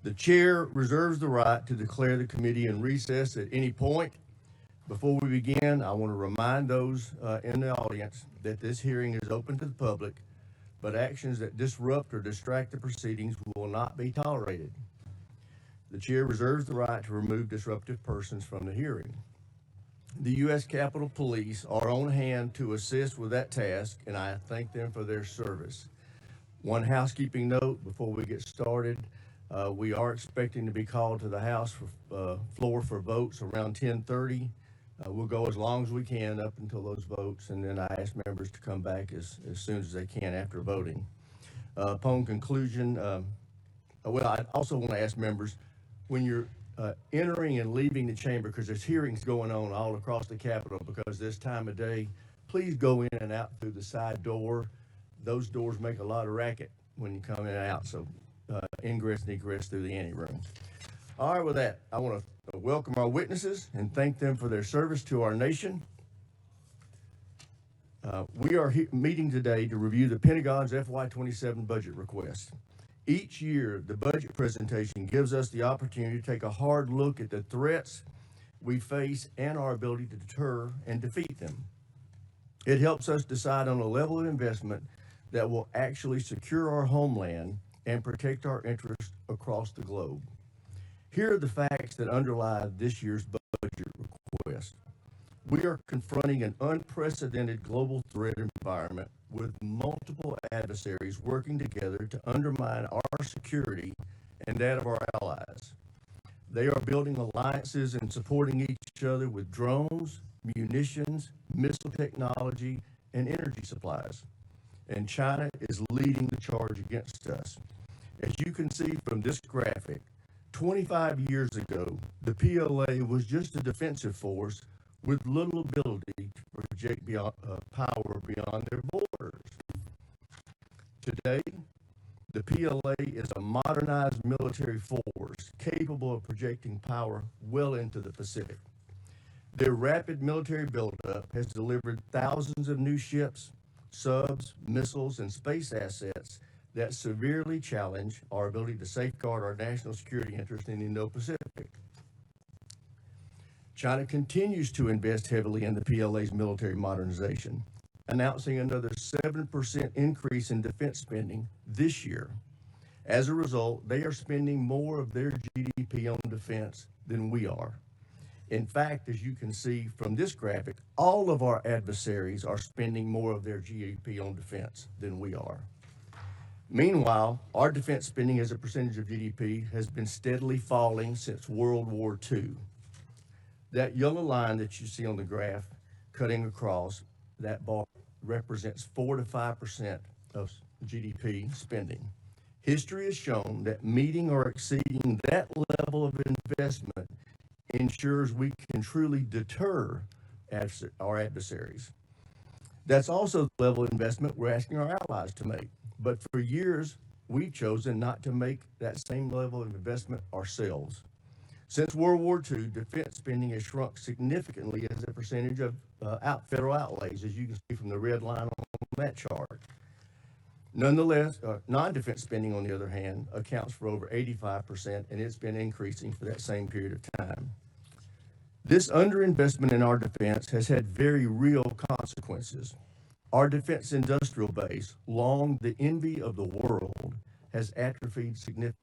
The chair reserves the right to declare the committee in recess at any point. Before we begin, I want to remind those in the audience that this hearing is open to the public, but actions that disrupt or distract the proceedings will not be tolerated. The chair reserves the right to remove disruptive persons from the hearing. The U.S. Capitol Police are on hand to assist with that task, and I thank them for their service. One housekeeping note before we get started. We are expecting to be called to the House floor for votes around 10:30. We'll go as long as we can up until those votes, and then I ask members to come back as soon as they can after voting. Upon conclusion, I also want to ask members, when you're entering and leaving the chamber, because there's hearings going on all across the Capitol because this time of day, please go in and out through the side door. Those doors make a lot of racket when you come in and out, so ingress and egress through the anteroom. All right, with that, I want to welcome our witnesses and thank them for their service to our nation. We are meeting today to review the Pentagon's FY27 budget request. Each year, the budget presentation gives us the opportunity to take a hard look at the threats we face and our ability to deter and defeat them. It helps us decide on a level of investment that will actually secure our homeland and protect our interests across the globe. Here are the facts that underlie this year's budget request. We are confronting an unprecedented global threat environment with multiple adversaries working together to undermine our security and that of our allies. They are building alliances and supporting each other with drones, munitions, missile technology, and energy supplies. And China is leading the charge against us. As you can see from this graphic, 25 years ago, the PLA was just a defensive force with little ability to project power beyond their borders. Today, the PLA is a modernized military force capable of projecting power well into the Pacific. Their rapid military buildup has delivered thousands of new ships, subs, missiles, and space assets that severely challenge our ability to safeguard our national security interests in the Indo-Pacific. China continues to invest heavily in the PLA's military modernization, announcing another 7% increase in defense spending this year. As a result, they are spending more of their GDP on defense than we are. In fact, as you can see from this graphic, all of our adversaries are spending more of their GDP on defense than we are. Meanwhile, our defense spending as a percentage of GDP has been steadily falling since World War II. That yellow line that you see on the graph cutting across that bar represents 4 to 5% of GDP spending. History has shown that meeting or exceeding that level of investment ensures we can truly deter our adversaries. That's also the level of investment we're asking our allies to make. But for years, we've chosen not to make that same level of investment ourselves. Since World War II, defense spending has shrunk significantly as a percentage of federal outlays, as you can see from the red line on that chart. Nonetheless, non-defense spending, on the other hand, accounts for over 85%, and it's been increasing for that same period of time. This underinvestment in our defense has had very real consequences. Our defense industrial base, long the envy of the world, has atrophied significantly.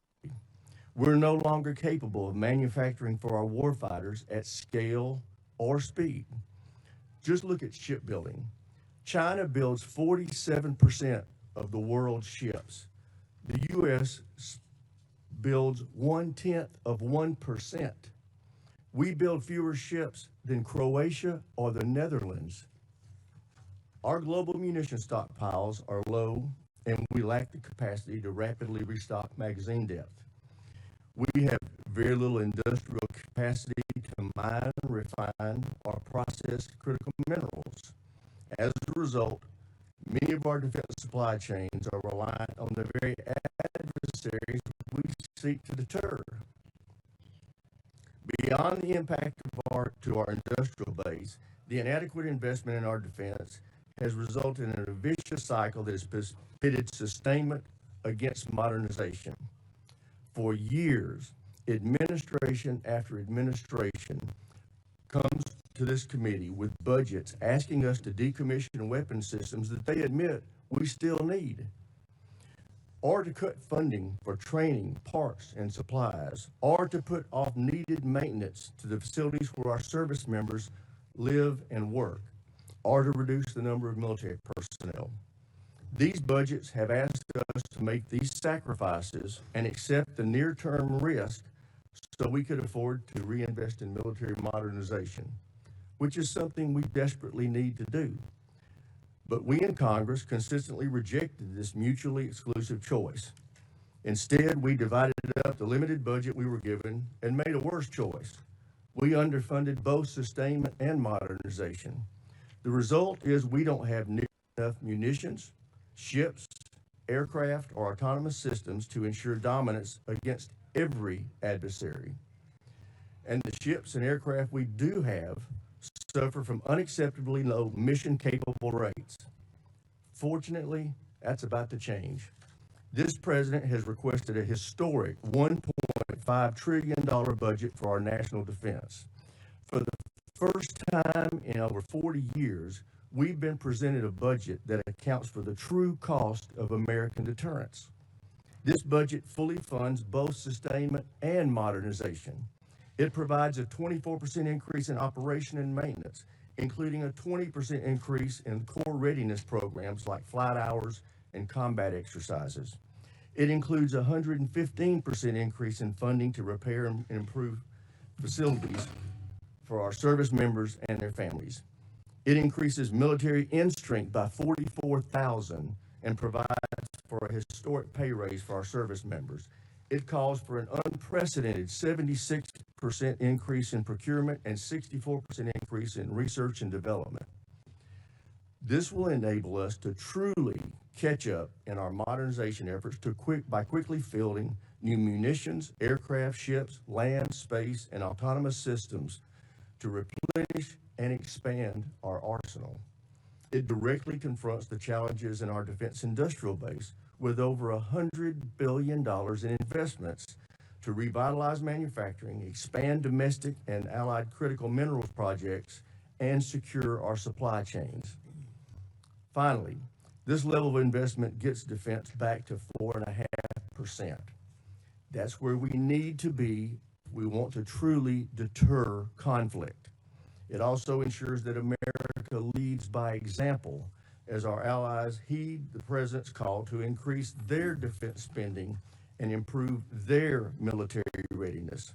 We're no longer capable of manufacturing for our warfighters at scale or speed. Just look at shipbuilding. China builds 47% of the world's ships. The U.S. builds 0.1%. We build fewer ships than Croatia or the Netherlands. Our global munition stockpiles are low, and we lack the capacity to rapidly restock magazine depth. We have very little industrial capacity to mine, refine, or process critical minerals. As a result, many of our defense supply chains are reliant on the very adversaries we seek to deter. Beyond the impact to our industrial base, the inadequate investment in our defense has resulted in a vicious cycle that has pitted sustainment against modernization. For years, administration after administration comes to this committee with budgets asking us to decommission weapon systems that they admit we still need, or to cut funding for training, parts, and supplies, or to put off needed maintenance to the facilities where our service members live and work, or to reduce the number of military personnel. These budgets have asked us to make these sacrifices and accept the near-term risk so we could afford to reinvest in military modernization, which is something we desperately need to do. But we in Congress consistently rejected this mutually exclusive choice. Instead, we divided up the limited budget we were given and made a worse choice. We underfunded both sustainment and modernization. The result is we don't have near enough munitions, ships, aircraft, or autonomous systems to ensure dominance against every adversary. And the ships and aircraft we do have suffer from unacceptably low mission-capable rates. Fortunately, that's about to change. This president has requested a historic $1.5 trillion budget for our national defense. For the first time in over 40 years, we've been presented a budget that accounts for the true cost of American deterrence. This budget fully funds both sustainment and modernization. It provides a 24% increase in operation and maintenance, including a 20% increase in core readiness programs like flight hours and combat exercises. It includes a 115% increase in funding to repair and improve facilities for our service members and their families. It increases military end strength by 44,000 and provides for a historic pay raise for our service members. It calls for an unprecedented 76% increase in procurement and 64% increase in research and development. This will enable us to truly catch up in our modernization efforts by quickly fielding new munitions, aircraft, ships, land, space, and autonomous systems to replenish and expand our arsenal. It directly confronts the challenges in our defense industrial base with over $100 billion in investments to revitalize manufacturing, expand domestic and allied critical minerals projects, and secure our supply chains. Finally, this level of investment gets defense back to 4.5%. That's where we need to be if we want to truly deter conflict. It also ensures that America leads by example as our allies heed the president's call to increase their defense spending and improve their military readiness.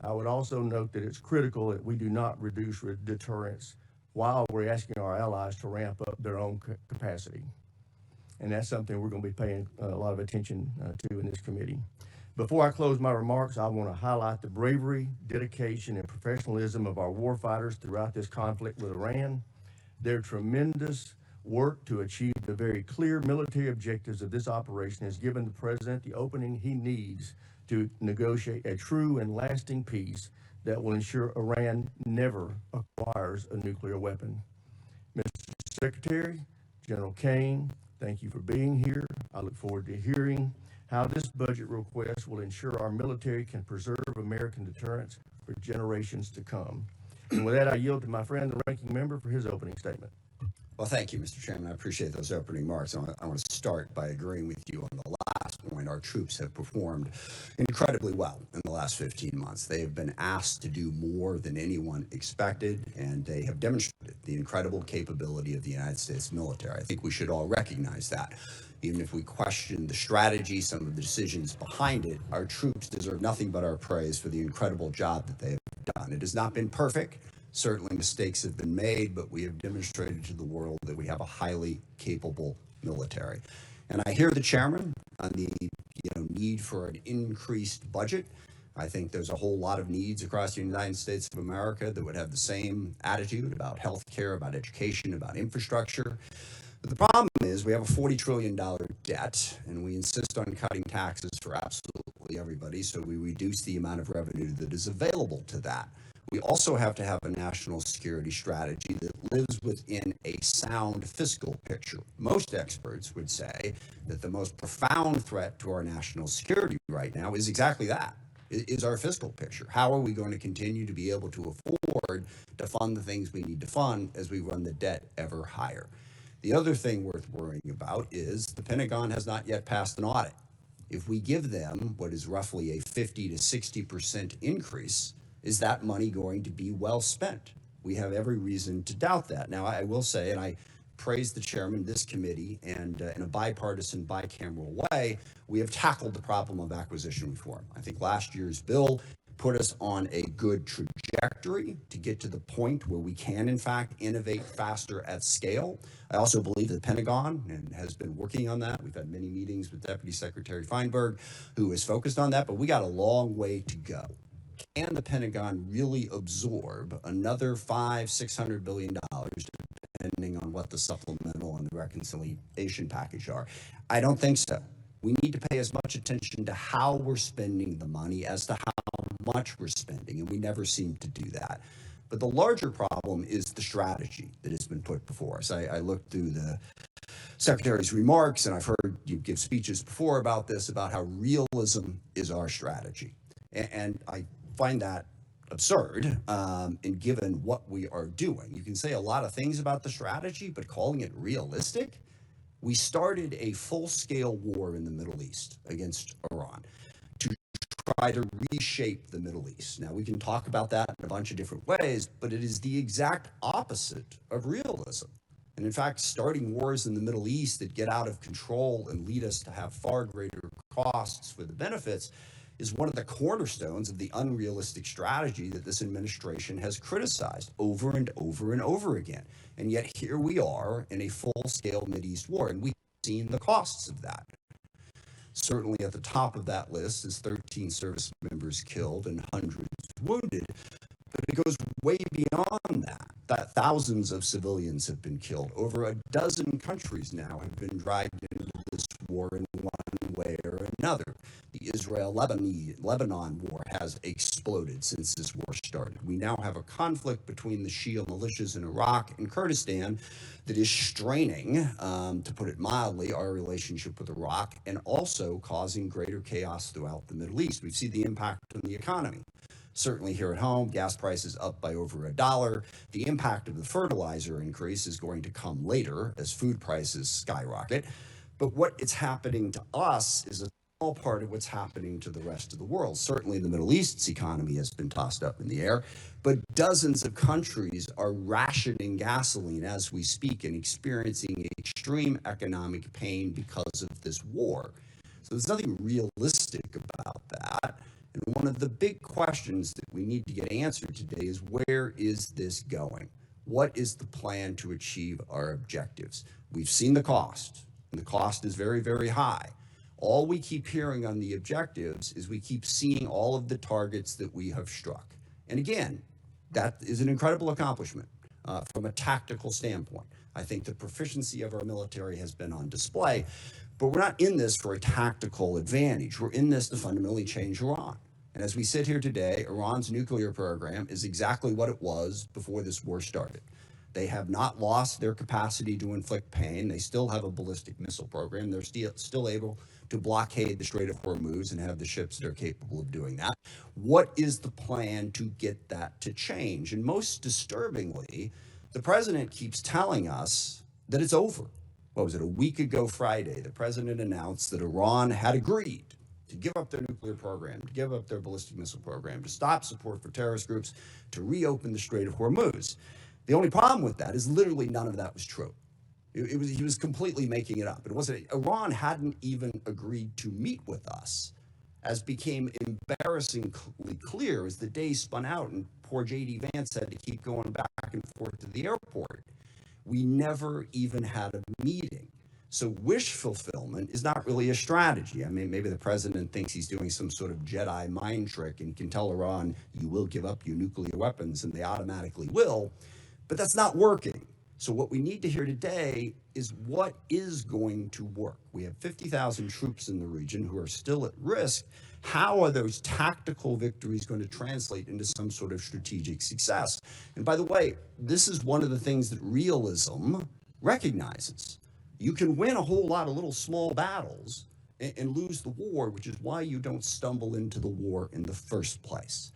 I would also note that it's critical that we do not reduce deterrence while we're asking our allies to ramp up their own capacity. And that's something we're going to be paying a lot of attention to in this committee. Before I close my remarks, I want to highlight the bravery, dedication, and professionalism of our warfighters throughout this conflict with Iran. Their tremendous work to achieve the very clear military objectives of this operation has given the president the opening he needs to negotiate a true and lasting peace that will ensure Iran never acquires a nuclear weapon. Mr. Secretary, General Caine, thank you for being here. I look forward to hearing how this budget request will ensure our military can preserve American deterrence for generations to come. And with that, I yield to my friend, the ranking member, for his opening statement. Well, thank you, Mr. Chairman. I appreciate those opening remarks. I want to start by agreeing with you on the last point. Our troops have performed incredibly well in the last 15 months. They have been asked to do more than anyone expected, and they have demonstrated the incredible capability of the United States military. I think we should all recognize that. Even if we question the strategy, some of the decisions behind it, our troops deserve nothing but our praise for the incredible job that they have done. It has not been perfect. Certainly mistakes have been made, but we have demonstrated to the world that we have a highly capable military. And I hear the chairman on the need for an increased budget. I think there's a whole lot of needs across the United States of America that would have the same attitude about health care, about education, about infrastructure. But the problem is we have a $40 trillion debt, and we insist on cutting taxes for absolutely everybody, so we reduce the amount of revenue that is available to that. We also have to have a national security strategy that lives within a sound fiscal picture. Most experts would say that the most profound threat to our national security right now is exactly that, is our fiscal picture. How are we going to continue to be able to afford to fund the things we need to fund as we run the debt ever higher? The other thing worth worrying about is the Pentagon has not yet passed an audit. If we give them what is roughly a 50 to 60% increase, is that money going to be well spent? We have every reason to doubt that. Now, I will say, and I praise the chairman of this committee, and in a bipartisan, bicameral way, we have tackled the problem of acquisition reform. I think last year's bill put us on a good trajectory to get to the point where we can, in fact, innovate faster at scale. I also believe the Pentagon and has been working on that. We've had many meetings with Deputy Secretary Feinberg, who is focused on that, but we got a long way to go. Can the Pentagon really absorb another $500-600 billion, depending on what the supplemental and the reconciliation package are? I don't think so. We need to pay as much attention to how we're spending the money as to how much we're spending, and we never seem to do that. But the larger problem is the strategy that has been put before us. I looked through the Secretary's remarks, and I've heard you give speeches before about this, about how realism is our strategy. And I find that absurd, and given what we are doing. You can say a lot of things about the strategy, but calling it realistic? We started a full-scale war in the Middle East against Iran to try to reshape the Middle East. Now, we can talk about that in a bunch of different ways, but it is the exact opposite of realism. And in fact, starting wars in the Middle East that get out of control and lead us to have far greater costs for the benefits is one of the cornerstones of the unrealistic strategy that this administration has criticized over and over and over again. And yet here we are in a full-scale Mideast war, and we've seen the costs of that. Certainly at the top of that list is 13 service members killed and hundreds wounded, but it goes way beyond that thousands of civilians have been killed. Over a dozen countries now have been dragged into this war in one way or another. The Israel-Lebanon war has exploded since this war started. We now have a conflict between the Shia militias in Iraq and Kurdistan that is straining, to put it mildly, our relationship with Iraq, and also causing greater chaos throughout the Middle East. We've seen the impact on the economy. Certainly here at home, gas prices up by over $1. The impact of the fertilizer increase is going to come later as food prices skyrocket. But what is happening to us is a small part of what's happening to the rest of the world. Certainly the Middle East's economy has been tossed up in the air, but dozens of countries are rationing gasoline as we speak and experiencing extreme economic pain because of this war. So there's nothing realistic about that. And one of the big questions that we need to get answered today is, where is this going? What is the plan to achieve our objectives? We've seen the cost, and the cost is very, very high. All we keep hearing on the objectives is we keep seeing all of the targets that we have struck. And again, that is an incredible accomplishment from a tactical standpoint. I think the proficiency of our military has been on display, but we're not in this for a tactical advantage. We're in this to fundamentally change Iran. And as we sit here today, Iran's nuclear program is exactly what it was before this war started. They have not lost their capacity to inflict pain. They still have a ballistic missile program. They're still able to blockade the Strait of Hormuz and have the ships that are capable of doing that. What is the plan to get that to change? And most disturbingly, the president keeps telling us that it's over. What was it, a week ago Friday, the president announced that Iran had agreed to give up their nuclear program, to give up their ballistic missile program, to stop support for terrorist groups, to reopen the Strait of Hormuz. The only problem with that is literally none of that was true. He was completely making it up. It wasn't. Iran hadn't even agreed to meet with us, as became embarrassingly clear as the day spun out and poor J.D. Vance had to keep going back and forth to the airport. We never even had a meeting. So wish fulfillment is not really a strategy. I mean, maybe the president thinks he's doing some sort of Jedi mind trick and can tell Iran, you will give up your nuclear weapons, and they automatically will. But that's not working. So what we need to hear today is what is going to work. We have 50,000 troops in the region who are still at risk. How are those tactical victories going to translate into some sort of strategic success? And by the way, this is one of the things that realism recognizes. You can win a whole lot of little small battles, and lose the war, which is why you don't stumble into the war in the first place.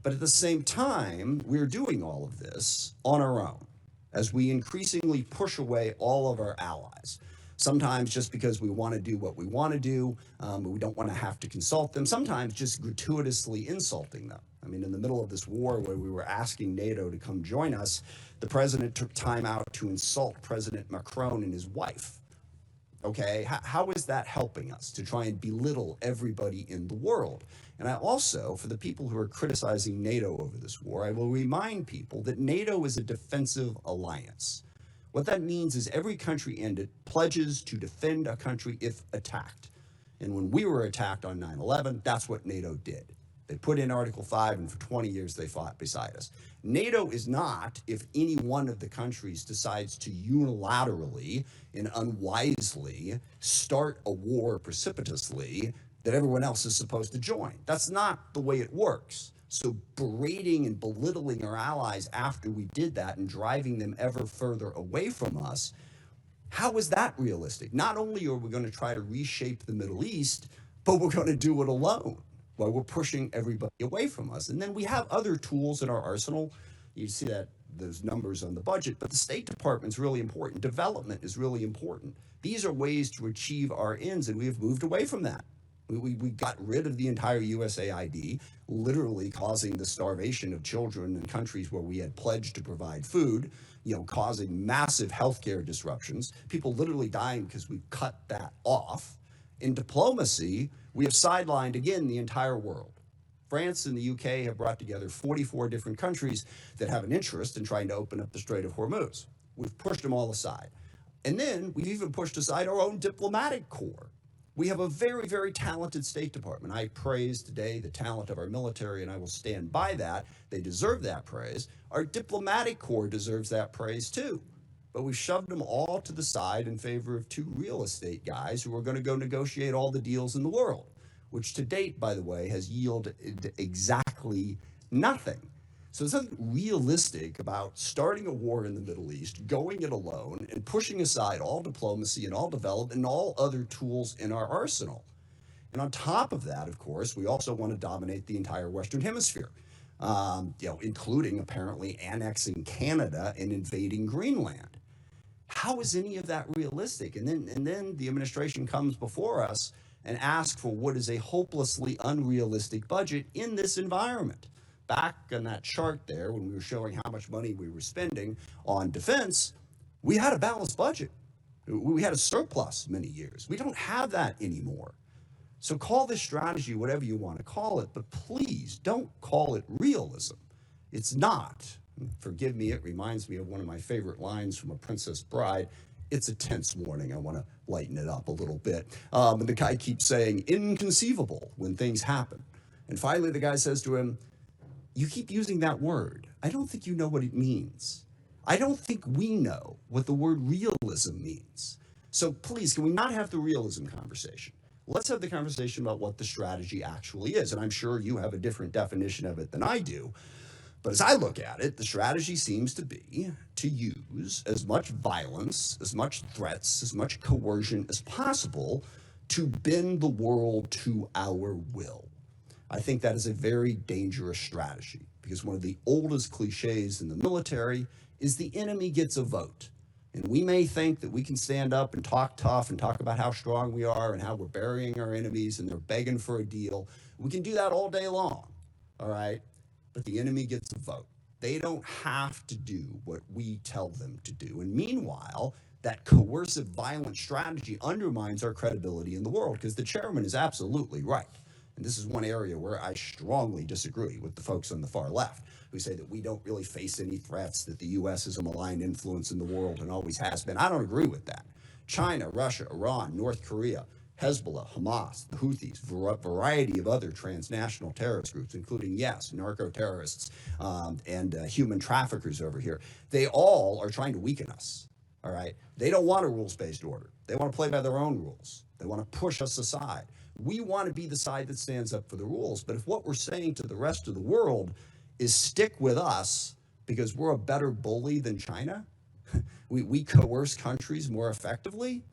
But at the same time, we're doing all of this on our own as we increasingly push away all of our allies. Sometimes just because we want to do what we want to do, but we don't want to have to consult them. Sometimes just gratuitously insulting them. I mean, in the middle of this war where we were asking NATO to come join us, the president took time out to insult President Macron and his wife. Okay, how is that helping us to try and belittle everybody in the world? And I also, for the people who are criticizing NATO over this war, I will remind people that NATO is a defensive alliance. What that means is every country in it pledges to defend a country if attacked. And when we were attacked on 9/11, that's what NATO did. They put in Article 5, and for 20 years they fought beside us. NATO is not if any one of the countries decides to unilaterally and unwisely start a war precipitously that everyone else is supposed to join. That's not the way it works. So berating and belittling our allies after we did that and driving them ever further away from us, how is that realistic? Not only are we going to try to reshape the Middle East, but we're going to do it alone while we're pushing everybody away from us. And then we have other tools in our arsenal. You see that those numbers on the budget, but the State Department's really important. Development is really important. These are ways to achieve our ends, and we have moved away from that. We got rid of the entire USAID, literally causing the starvation of children in countries where we had pledged to provide food, causing massive healthcare disruptions, people literally dying because we cut that off. In diplomacy, we have sidelined, again, the entire world. France and the UK have brought together 44 different countries that have an interest in trying to open up the Strait of Hormuz. We've pushed them all aside. And then we've even pushed aside our own diplomatic corps. We have a very, very talented State Department. I praise today the talent of our military, and I will stand by that. They deserve that praise. Our diplomatic corps deserves that praise too. But we've shoved them all to the side in favor of two real estate guys who are going to go negotiate all the deals in the world, which to date, by the way, has yielded exactly nothing. So there's nothing realistic about starting a war in the Middle East, going it alone, and pushing aside all diplomacy and all development and all other tools in our arsenal. And on top of that, of course, we also want to dominate the entire Western Hemisphere, including apparently annexing Canada and invading Greenland. How is any of that realistic? And then the administration comes before us and asks for what is a hopelessly unrealistic budget in this environment. Back on that chart there, when we were showing how much money we were spending on defense, we had a balanced budget. We had a surplus many years. We don't have that anymore. So call this strategy whatever you want to call it, but please don't call it realism. It's not. Forgive me, it reminds me of one of my favorite lines from A Princess Bride. It's a tense morning. I want to lighten it up a little bit. And the guy keeps saying, inconceivable, when things happen. And finally, the guy says to him, you keep using that word. I don't think you know what it means. I don't think we know what the word realism means. So please, can we not have the realism conversation? Let's have the conversation about what the strategy actually is. And I'm sure you have a different definition of it than I do. But as I look at it, the strategy seems to be to use as much violence, as much threats, as much coercion as possible to bend the world to our will. I think that is a very dangerous strategy because one of the oldest cliches in the military is the enemy gets a vote. And we may think that we can stand up and talk tough and talk about how strong we are and how we're burying our enemies and they're begging for a deal. We can do that all day long, all right? But the enemy gets a vote. They don't have to do what we tell them to do. And meanwhile, that coercive, violent strategy undermines our credibility in the world because the chairman is absolutely right. And this is one area where I strongly disagree with the folks on the far left who say that we don't really face any threats, that the U.S. is a malign influence in the world and always has been. I don't agree with that. China, Russia, Iran, North Korea, Hezbollah, Hamas, the Houthis, variety of other transnational terrorist groups, including, yes, narco-terrorists and human traffickers over here. They all are trying to weaken us, all right? They don't want a rules-based order. They want to play by their own rules. They want to push us aside. We want to be the side that stands up for the rules. But if what we're saying to the rest of the world is stick with us because we're a better bully than China, we coerce countries more effectively,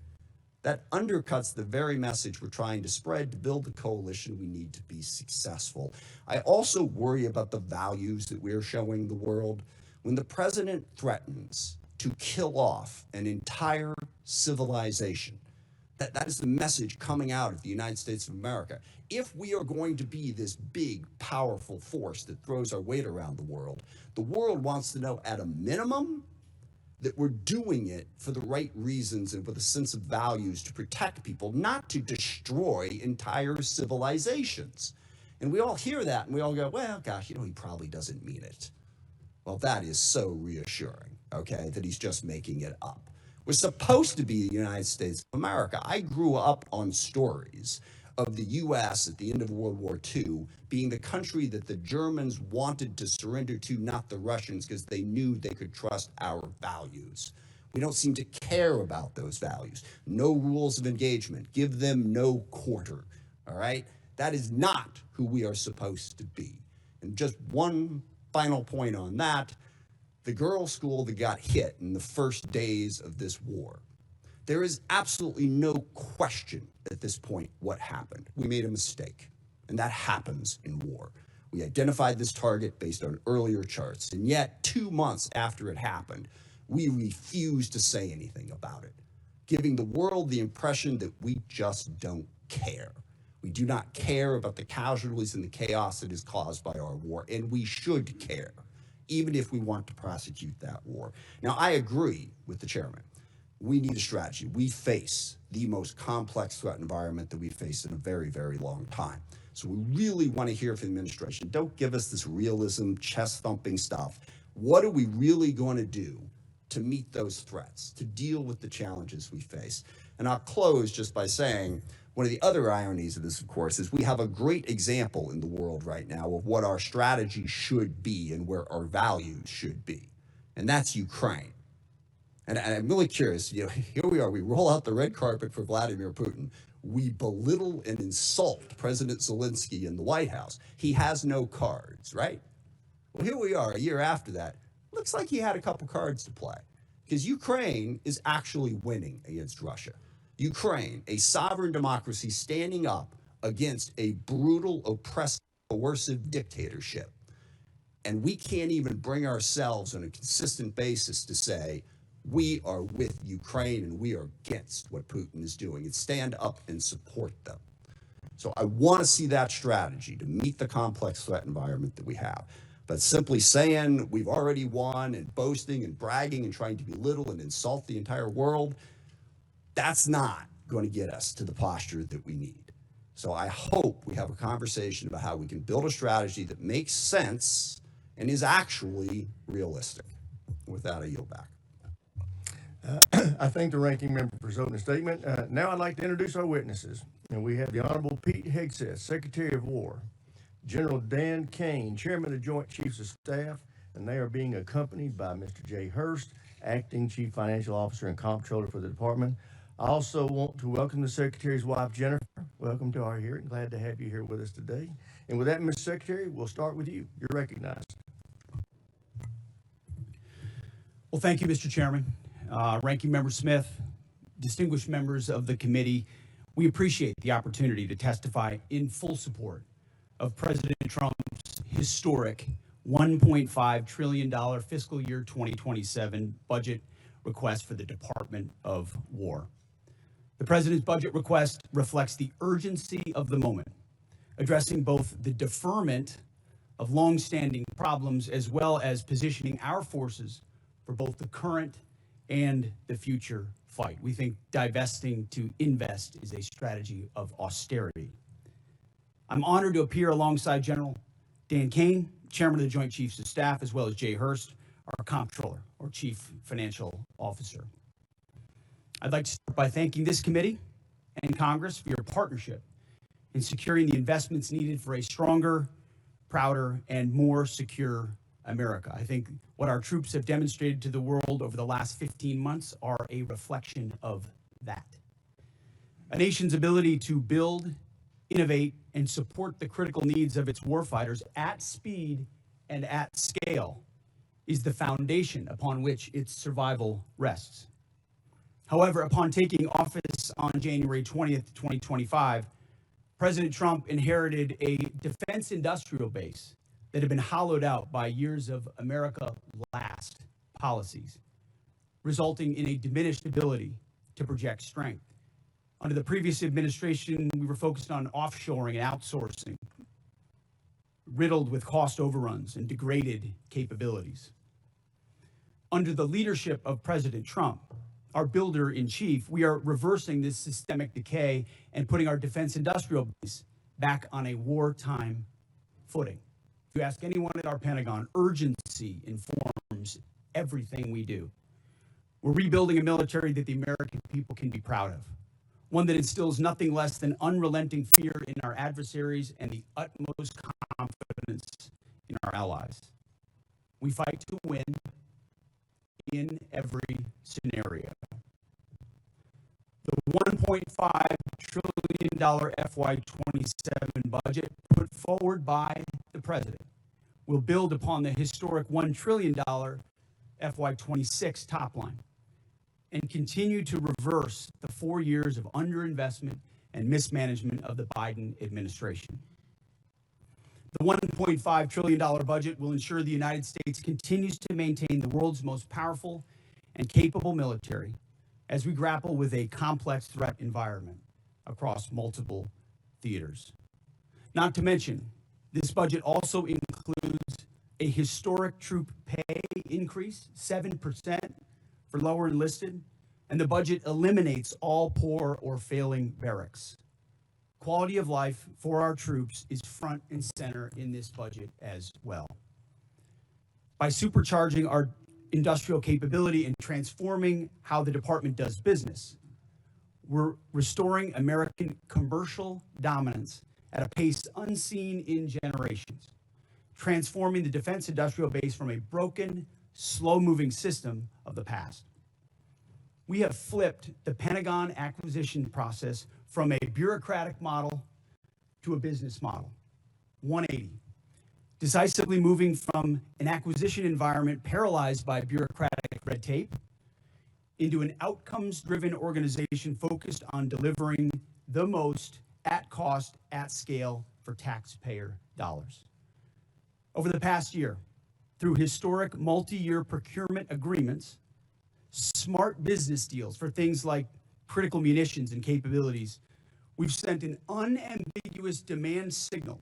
that undercuts the very message we're trying to spread to build the coalition we need to be successful. I also worry about the values that we're showing the world. When the president threatens to kill off an entire civilization, that is the message coming out of the United States of America. If we are going to be this big, powerful force that throws our weight around the world wants to know at a minimum that we're doing it for the right reasons and with a sense of values to protect people, not to destroy entire civilizations. And we all hear that and we all go, well, gosh, he probably doesn't mean it. Well, that is so reassuring, okay, that he's just making it up. We're supposed to be the United States of America. I grew up on stories of the U.S. at the end of World War II being the country that the Germans wanted to surrender to, not the Russians, because they knew they could trust our values. We don't seem to care about those values. No rules of engagement. Give them no quarter, all right? That is not who we are supposed to be. And just one final point on that, the girls' school that got hit in the first days of this war. There is absolutely no question at this point what happened. We made a mistake, and that happens in war. We identified this target based on earlier charts, and yet 2 months after it happened, we refused to say anything about it, giving the world the impression that we just don't care. We do not care about the casualties and the chaos that is caused by our war, and we should care, even if we want to prosecute that war. Now, I agree with the chairman. We need a strategy. We face the most complex threat environment that we've faced in a very, very long time. So we really want to hear from the administration. Don't give us this realism, chest-thumping stuff. What are we really going to do to meet those threats, to deal with the challenges we face? And I'll close just by saying, one of the other ironies of this, of course, is we have a great example in the world right now of what our strategy should be and where our values should be. And that's Ukraine. And I'm really curious, here we are, we roll out the red carpet for Vladimir Putin. We belittle and insult President Zelensky in the White House. He has no cards, right? Well, here we are a year after that. Looks like he had a couple cards to play because Ukraine is actually winning against Russia. Ukraine, a sovereign democracy standing up against a brutal, oppressive, coercive dictatorship. And we can't even bring ourselves on a consistent basis to say, we are with Ukraine and we are against what Putin is doing, and stand up and support them. So I want to see that strategy to meet the complex threat environment that we have. But simply saying we've already won and boasting and bragging and trying to belittle and insult the entire world, that's not going to get us to the posture that we need. So I hope we have a conversation about how we can build a strategy that makes sense and is actually realistic. With that, I yield back. I thank the ranking member for his opening statement. Now I'd like to introduce our witnesses. And we have the Honorable Pete Hegseth, Secretary of War, General Dan Caine, Chairman of the Joint Chiefs of Staff, and they are being accompanied by Mr. Jay Hurst, Acting Chief Financial Officer and Comptroller for the Department. I also want to welcome the Secretary's wife, Jennifer. Welcome to our hearing. Glad to have you here with us today. And with that, Mr. Secretary, we'll start with you. You're recognized. Well, thank you, Mr. Chairman. Ranking Member Smith, distinguished members of the committee, we appreciate the opportunity to testify in full support of President Trump's historic $1.5 trillion fiscal year 2027 budget request for the Department of War. The President's budget request reflects the urgency of the moment, addressing both the deferment of longstanding problems as well as positioning our forces for both the current and the future fight. We think divesting to invest is a strategy of austerity. I'm honored to appear alongside General Dan Caine, Chairman of the Joint Chiefs of Staff, as well as Jay Hurst, our Comptroller, or Chief Financial Officer. I'd like to start by thanking this committee and Congress for your partnership in securing the investments needed for a stronger, prouder, and more secure America. I think what our troops have demonstrated to the world over the last 15 months are a reflection of that. A nation's ability to build, innovate, and support the critical needs of its warfighters at speed and at scale is the foundation upon which its survival rests. However, upon taking office on January 20th, 2025, President Trump inherited a defense industrial base that had been hollowed out by years of America Last policies, resulting in a diminished ability to project strength. Under the previous administration, we were focused on offshoring and outsourcing, riddled with cost overruns and degraded capabilities. Under the leadership of President Trump, our builder-in-chief, we are reversing this systemic decay and putting our defense industrial base back on a wartime footing. If you ask anyone at our Pentagon, urgency informs everything we do. We're rebuilding a military that the American people can be proud of, one that instills nothing less than unrelenting fear in our adversaries and the utmost confidence in our allies. We fight to win in every scenario. The $1.5 trillion FY27 budget put forward by the President will build upon the historic $1 trillion FY26 top line and continue to reverse the 4 years of underinvestment and mismanagement of the Biden administration. The $1.5 trillion budget will ensure the United States continues to maintain the world's most powerful and capable military as we grapple with a complex threat environment across multiple theaters. Not to mention, this budget also includes a historic troop pay increase, 7% for lower enlisted, and the budget eliminates all poor or failing barracks. Quality of life for our troops is front and center in this budget as well. By supercharging our industrial capability and transforming how the department does business, we're restoring American commercial dominance at a pace unseen in generations, transforming the defense industrial base from a broken, slow-moving system of the past. We have flipped the Pentagon acquisition process from a bureaucratic model to a business model, 180, decisively moving from an acquisition environment paralyzed by bureaucratic red tape into an outcomes-driven organization focused on delivering the most at cost, at scale for taxpayer dollars. Over the past year, through historic multi-year procurement agreements, smart business deals for things like critical munitions and capabilities, we've sent an unambiguous demand signal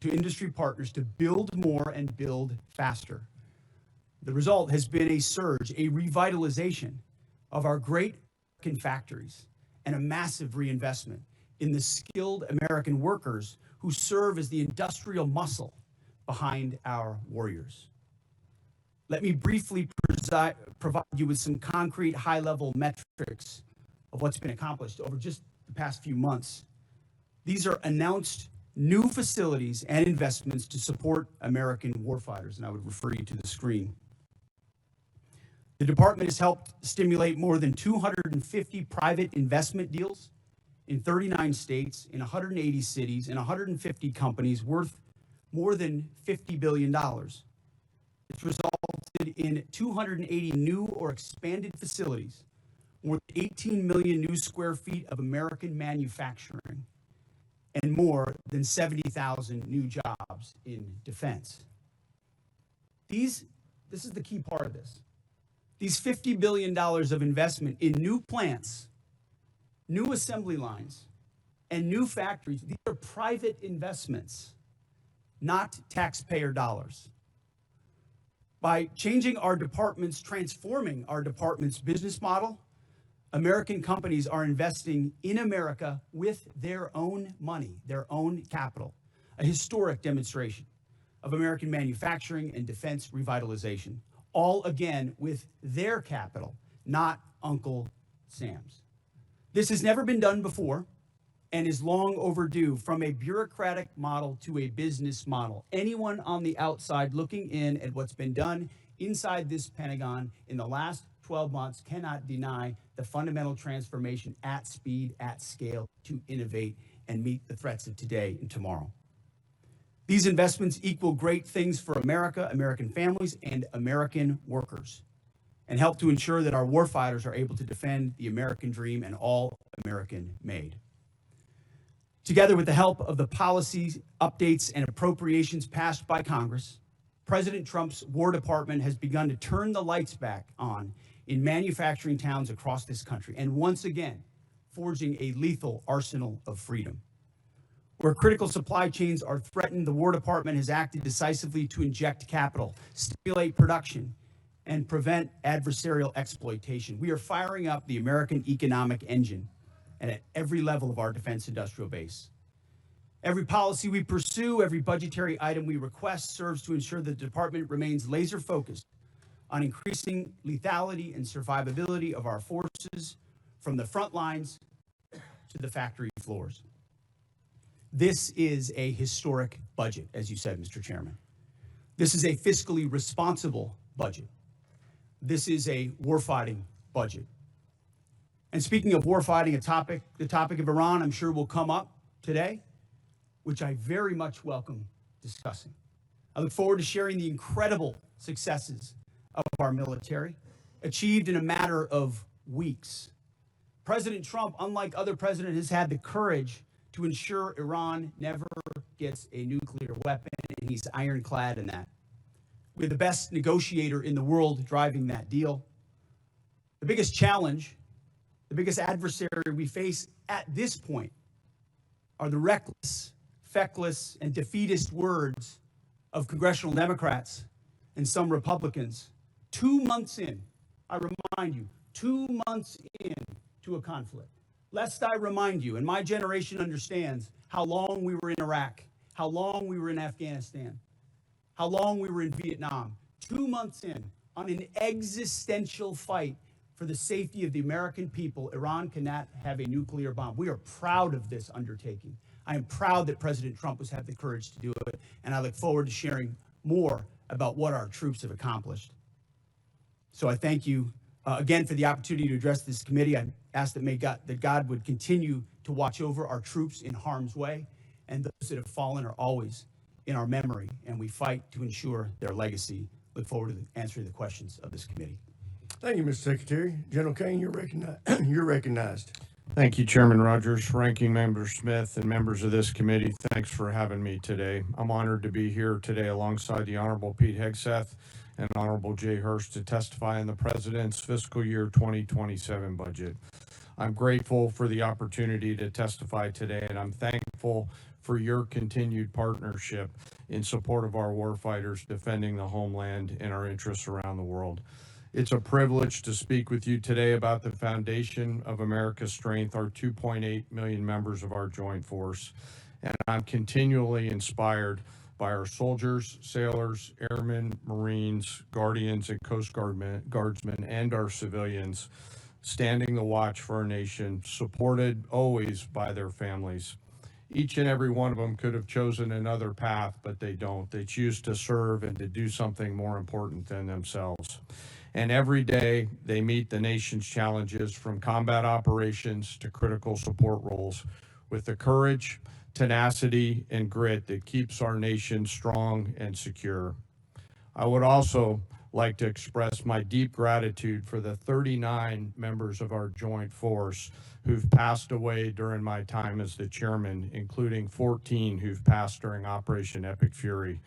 to industry partners to build more and build faster. The result has been a surge, a revitalization of our great American factories and a massive reinvestment in the skilled American workers who serve as the industrial muscle behind our warriors. Let me briefly provide you with some concrete high-level metrics of what's been accomplished over just the past few months. These are announced new facilities and investments to support American warfighters, and I would refer you to the screen. The department has helped stimulate more than 250 private investment deals in 39 states, in 180 cities, and 150 companies worth more than $50 billion. It's resulted in 280 new or expanded facilities, more than 18 million new square feet of American manufacturing, and more than 70,000 new jobs in defense. This is the key part of this. These $50 billion of investment in new plants, new assembly lines, and new factories, these are private investments, not taxpayer dollars. By changing our departments, transforming our department's business model, American companies are investing in America with their own money, their own capital, a historic demonstration of American manufacturing and defense revitalization, all again with their capital, not Uncle Sam's. This has never been done before and is long overdue. From a bureaucratic model to a business model. Anyone on the outside looking in at what's been done inside this Pentagon in the last 12 months cannot deny the fundamental transformation at speed, at scale, to innovate and meet the threats of today and tomorrow. These investments equal great things for America, American families, and American workers. and help to ensure that our warfighters are able to defend the American dream and all American made. Together with the help of the policy updates and appropriations passed by Congress, President Trump's War Department has begun to turn the lights back on in manufacturing towns across this country, and once again, forging a lethal arsenal of freedom. Where critical supply chains are threatened, the War Department has acted decisively to inject capital, stimulate production, and prevent adversarial exploitation. We are firing up the American economic engine and at every level of our defense industrial base. Every policy we pursue, every budgetary item we request serves to ensure the department remains laser focused on increasing lethality and survivability of our forces from the front lines to the factory floors. This is a historic budget, as you said, Mr. Chairman. This is a fiscally responsible budget. This is a warfighting budget. And speaking of warfighting, the topic of Iran, I'm sure will come up today, which I very much welcome discussing. I look forward to sharing the incredible successes of our military, achieved in a matter of weeks. President Trump, unlike other presidents, has had the courage to ensure Iran never gets a nuclear weapon, and he's ironclad in that. We're the best negotiator in the world driving that deal. The biggest challenge, the biggest adversary we face at this point are the reckless, feckless, and defeatist words of congressional Democrats and some Republicans 2 months in, I remind you, 2 months in to a conflict. Lest I remind you, and my generation understands how long we were in Iraq, how long we were in Afghanistan, how long we were in Vietnam. 2 months in, on an existential fight for the safety of the American people, Iran cannot have a nuclear bomb. We are proud of this undertaking. I am proud that President Trump has had the courage to do it, and I look forward to sharing more about what our troops have accomplished. So I thank you again for the opportunity to address this committee. I ask that God would continue to watch over our troops in harm's way, and those that have fallen are always in our memory, and we fight to ensure their legacy. Look forward to answering the questions of this committee. Thank you, Mr. Secretary. General Caine, you're recognized. Thank you, Chairman Rogers, Ranking Member Smith, and members of this committee. Thanks for having me today. I'm honored to be here today alongside the Honorable Pete Hegseth and Honorable Jay Hurst to testify on the President's fiscal year 2027 budget. I'm grateful for the opportunity to testify today, and I'm thankful for your continued partnership in support of our warfighters defending the homeland and our interests around the world. It's a privilege to speak with you today about the foundation of America's strength, our 2.8 million members of our joint force. And I'm continually inspired by our soldiers, sailors, airmen, Marines, Guardians, and Coast Guardsmen, and our civilians standing the watch for our nation, supported always by their families. Each and every one of them could have chosen another path, but they don't. They choose to serve and to do something more important than themselves. And every day they meet the nation's challenges, from combat operations to critical support roles, with the courage, tenacity, and grit that keeps our nation strong and secure. I would also like to express my deep gratitude for the 39 members of our joint force who've passed away during my time as the chairman, including 14 who've passed during Operation Epic Fury.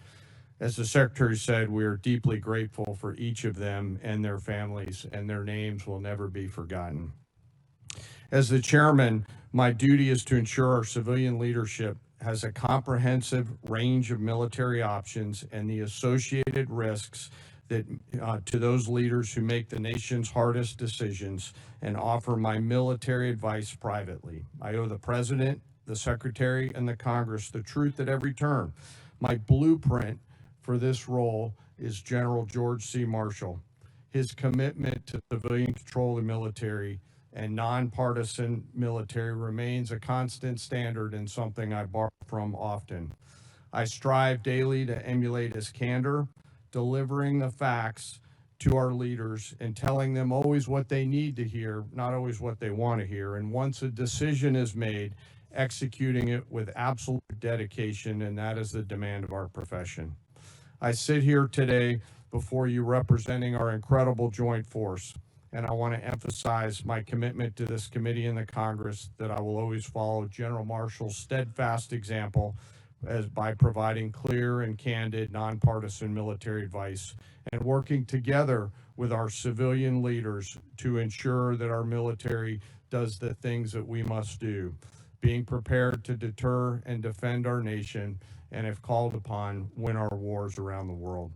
As the Secretary said, we are deeply grateful for each of them and their families, and their names will never be forgotten. As the chairman, my duty is to ensure our civilian leadership has a comprehensive range of military options and the associated risks that to those leaders who make the nation's hardest decisions, and offer my military advice privately. I owe the President, the Secretary, and the Congress the truth at every turn. My blueprint for this role is General George C. Marshall. His commitment to civilian control of the military and nonpartisan military remains a constant standard and something I borrow from often. I strive daily to emulate his candor, delivering the facts to our leaders and telling them always what they need to hear, not always what they want to hear. And once a decision is made, executing it with absolute dedication, and that is the demand of our profession. I sit here today before you representing our incredible joint force. And I want to emphasize my commitment to this committee and the Congress that I will always follow General Marshall's steadfast example as by providing clear and candid nonpartisan military advice and working together with our civilian leaders to ensure that our military does the things that we must do, being prepared to deter and defend our nation, and if called upon, win our wars around the world.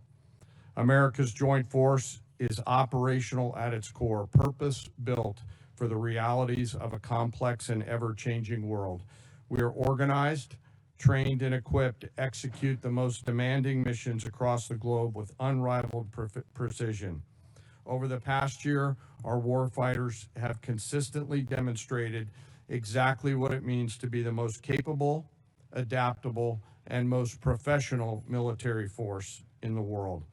America's joint force is operational at its core, purpose-built for the realities of a complex and ever-changing world. We are organized, trained, and equipped to execute the most demanding missions across the globe with unrivaled precision. Over the past year, our warfighters have consistently demonstrated exactly what it means to be the most capable, adaptable, and most professional military force in the world.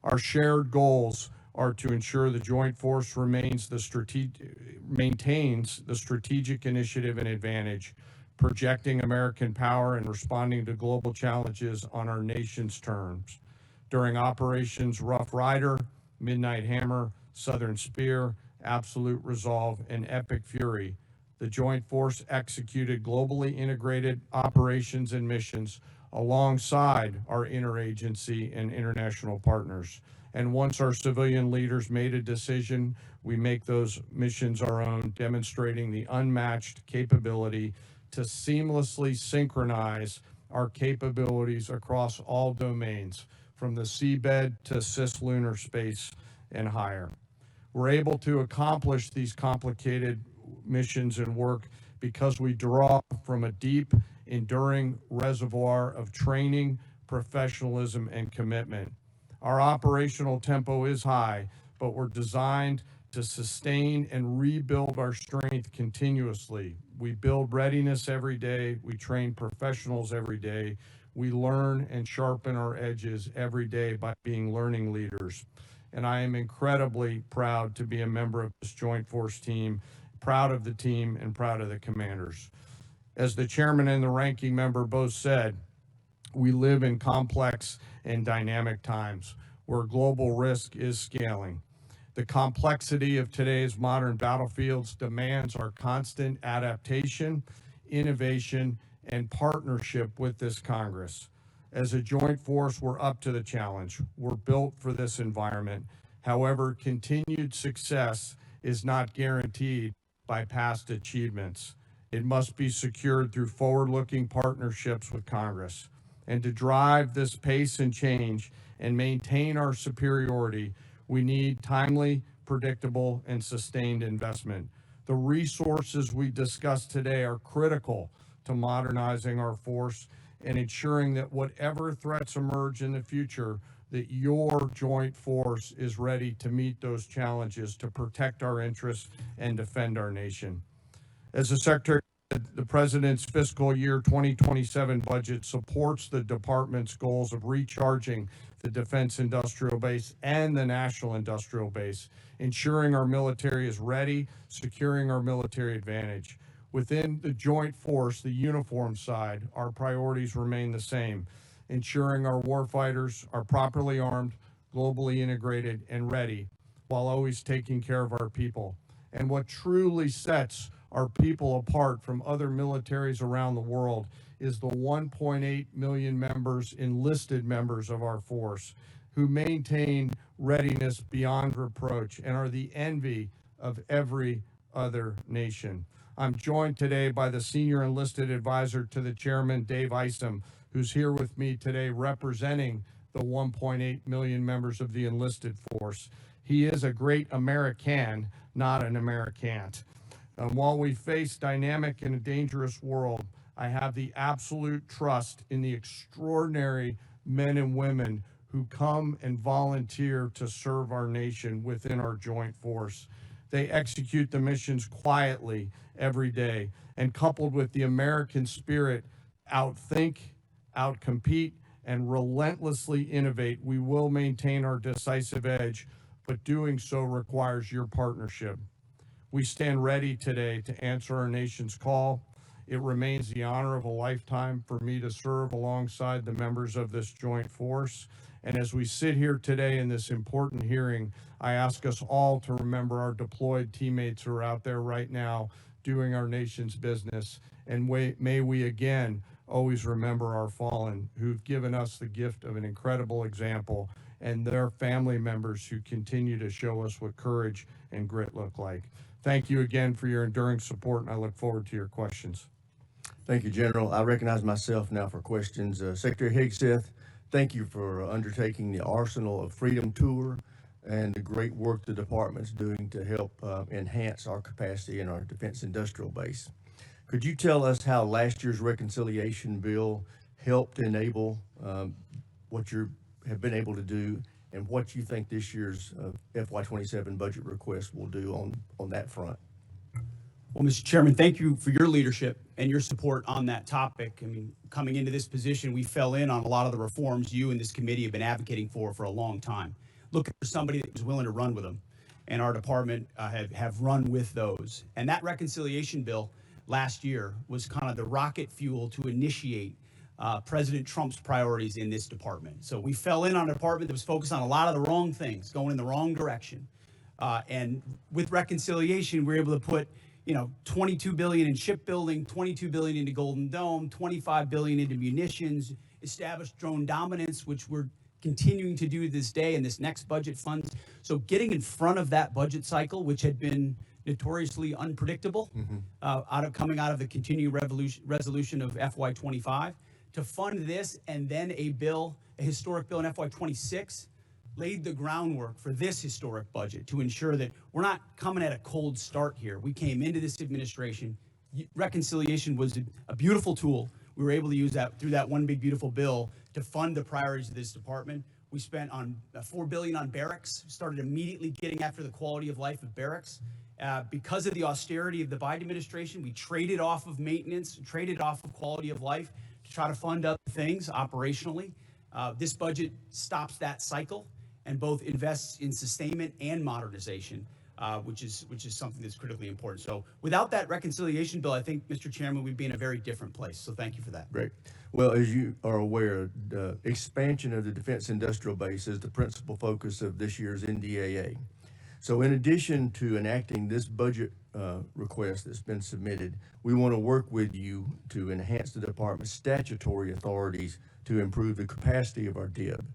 Our shared goals are to ensure the joint force maintains the strategic initiative and advantage, projecting American power and responding to global challenges on our nation's terms. During Operations Rough Rider, Midnight Hammer, Southern Spear, Absolute Resolve, and Epic Fury, the joint force executed globally integrated operations and missions alongside our interagency and international partners. And once our civilian leaders made a decision, we make those missions our own, demonstrating the unmatched capability to seamlessly synchronize our capabilities across all domains, from the seabed to cislunar space and higher. We're able to accomplish these complicated missions and work because we draw from a deep, enduring reservoir of training, professionalism, and commitment. Our operational tempo is high, but we're designed to sustain and rebuild our strength continuously. We build readiness every day. We train professionals every day. We learn and sharpen our edges every day by being learning leaders. And I am incredibly proud to be a member of this joint force team, proud of the team and proud of the commanders. As the chairman and the ranking member both said, we live in complex and dynamic times where global risk is scaling. The complexity of today's modern battlefields demands our constant adaptation, innovation, and partnership with this Congress. As a joint force, we're up to the challenge. We're built for this environment. However, continued success is not guaranteed by past achievements. It must be secured through forward-looking partnerships with Congress. And to drive this pace and change and maintain our superiority, we need timely, predictable, and sustained investment. The resources we discussed today are critical to modernizing our force and ensuring that whatever threats emerge in the future, that your joint force is ready to meet those challenges, to protect our interests and defend our nation. As the Secretary said, the President's fiscal year 2027 budget supports the Department's goals of recharging the Defense Industrial Base and the National Industrial Base, ensuring our military is ready, securing our military advantage. Within the joint force, the uniform side, our priorities remain the same, ensuring our warfighters are properly armed, globally integrated, and ready, while always taking care of our people. And what truly sets our people apart from other militaries around the world is the 1.8 million members, enlisted members of our force, who maintain readiness beyond reproach and are the envy of every other nation. I'm joined today by the Senior Enlisted Advisor to the Chairman, Dave Isom, who's here with me today representing the 1.8 million members of the enlisted force. He is a great American, not an Americant. While we face dynamic and a dangerous world, I have the absolute trust in the extraordinary men and women who come and volunteer to serve our nation within our joint force. They execute the missions quietly every day, and coupled with the American spirit, outthink, outcompete, and relentlessly innovate, we will maintain our decisive edge, but doing so requires your partnership. We stand ready today to answer our nation's call It remains the honor of a lifetime for me to serve alongside the members of this joint force. And as we sit here today in this important hearing, I ask us all to remember our deployed teammates who are out there right now doing our nation's business. And may we again always remember our fallen who've given us the gift of an incredible example, and their family members who continue to show us what courage and grit look like. Thank you again for your enduring support, and I look forward to your questions. Thank you, General. I recognize myself now for questions. Secretary Hegseth, thank you for undertaking the Arsenal of Freedom tour and the great work the department's doing to help enhance our capacity in our defense industrial base. Could you tell us how last year's reconciliation bill helped enable what you have been able to do, and what you think this year's FY27 budget request will do on that front? Well, Mr. Chairman, thank you for your leadership and your support on that topic. I mean, coming into this position, we fell in on a lot of the reforms you and this committee have been advocating for a long time, looking for somebody that was willing to run with them. And our department have run with those. And that reconciliation bill last year was kind of the rocket fuel to initiate President Trump's priorities in this department. So we fell in on a department that was focused on a lot of the wrong things, going in the wrong direction. And with reconciliation, we were able to put $22 billion in shipbuilding, $22 billion into Golden Dome, $25 billion into munitions, established drone dominance, which we're continuing to do this day in this next budget funds. So getting in front of that budget cycle, which had been notoriously unpredictable, coming out of the continuing resolution of FY25, to fund this and then a historic bill in FY26, laid the groundwork for this historic budget to ensure that we're not coming at a cold start here. We came into this administration. Reconciliation was a beautiful tool. We were able to use that through that one big beautiful bill to fund the priorities of this department. We spent on $4 billion on barracks, started immediately getting after the quality of life of barracks. Because of the austerity of the Biden administration, we traded off of maintenance, traded off of quality of life to try to fund other things operationally. This budget stops that cycle and both invests in sustainment and modernization, which is something that's critically important. So without that reconciliation bill, I think, Mr. Chairman, we'd be in a very different place. So thank you for that. Great. Well, as you are aware, the expansion of the defense industrial base is the principal focus of this year's NDAA. So in addition to enacting this budget request that's been submitted, we want to work with you to enhance the department's statutory authorities to improve the capacity of our DIB.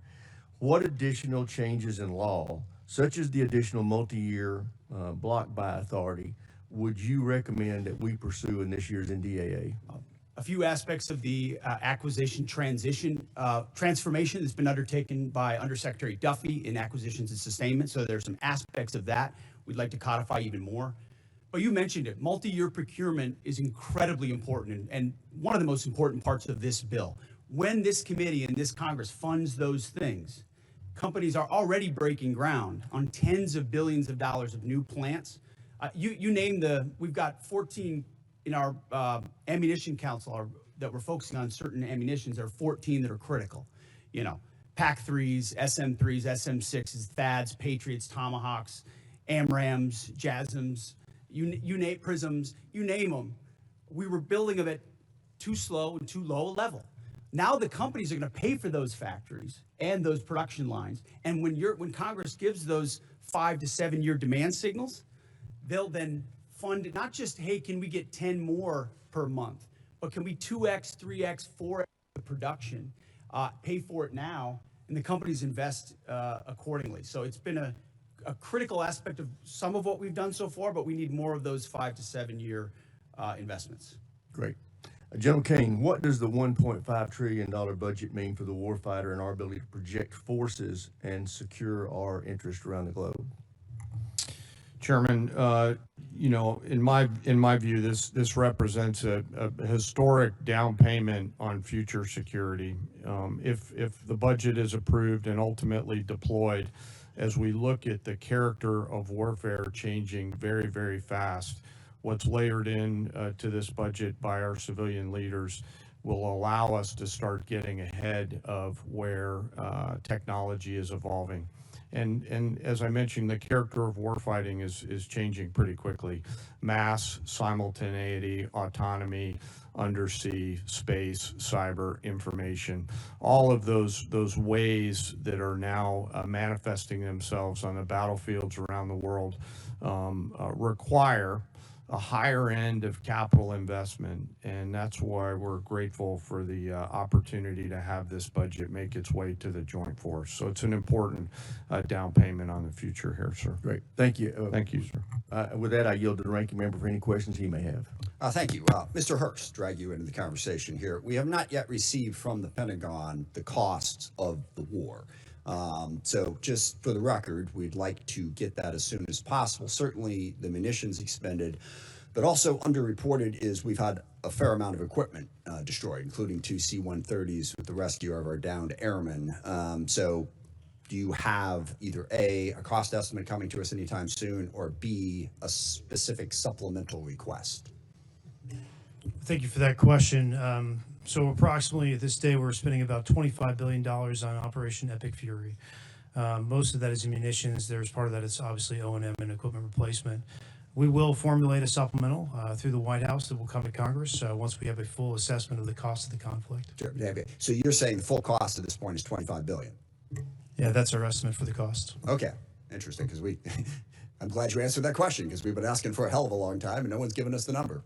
What additional changes in law, such as the additional multi-year block buy authority, would you recommend that we pursue in this year's NDAA? A few aspects of the acquisition transformation that's been undertaken by Undersecretary Duffy in acquisitions and sustainment. So there's some aspects of that we'd like to codify even more. But you mentioned it, multi-year procurement is incredibly important and one of the most important parts of this bill. When this committee and this Congress funds those things, companies are already breaking ground on tens of billions of dollars of new plants. You name we've got 14 in our ammunition council that we're focusing on certain ammunitions. There are 14 that are critical. PAC-3s, SM-3s, SM-6s, THAADs, Patriots, Tomahawks, AMRAAMs, JASSMs, you name PRISMs, you name them. We were building them at too slow and too low a level. Now the companies are going to pay for those factories and those production lines. And when Congress gives those 5 to 7 year demand signals, they'll then fund it, not just, hey, can we get 10 more per month, but can we 2x, 3x, 4x the production, pay for it now, and the companies invest accordingly. So it's been a critical aspect of some of what we've done so far, but we need more of those 5 to 7 year investments. Great. General Caine, what does the $1.5 trillion budget mean for the warfighter and our ability to project forces and secure our interests around the globe? Chairman, in my view, this represents a historic down payment on future security. If the budget is approved and ultimately deployed, as we look at the character of warfare changing very, very fast, what's layered in to this budget by our civilian leaders will allow us to start getting ahead of where technology is evolving. And as I mentioned, the character of warfighting is changing pretty quickly. Mass, simultaneity, autonomy, undersea, space, cyber, information, all of those ways that are now manifesting themselves on the battlefields around the world require a higher end of capital investment, and that's why we're grateful for the opportunity to have this budget make its way to the joint force. So it's an important down payment on the future here, sir. Great. Thank you. Thank you, sir. With that, I yield to the ranking member for any questions he may have. Thank you. Mr. Hurst, drag you into the conversation here. We have not yet received from the Pentagon the costs of the war. So just for the record, we'd like to get that as soon as possible. Certainly the munitions expended, but also underreported is we've had a fair amount of equipment destroyed, including 2 C-130s with the rescue of our downed airmen. So do you have either A, a cost estimate coming to us anytime soon, or B, a specific supplemental request? Thank you for that question. So approximately at this day, we're spending about $25 billion on Operation Epic Fury. Most of that is in munitions. There's part of that is obviously O&M and equipment replacement. We will formulate a supplemental through the White House that will come to Congress once we have a full assessment of the cost of the conflict. Sure. So you're saying the full cost at this point is $25 billion? Yeah, that's our estimate for the cost. Okay, interesting, because I'm glad you answered that question, because we've been asking for a hell of a long time and no one's given us the number.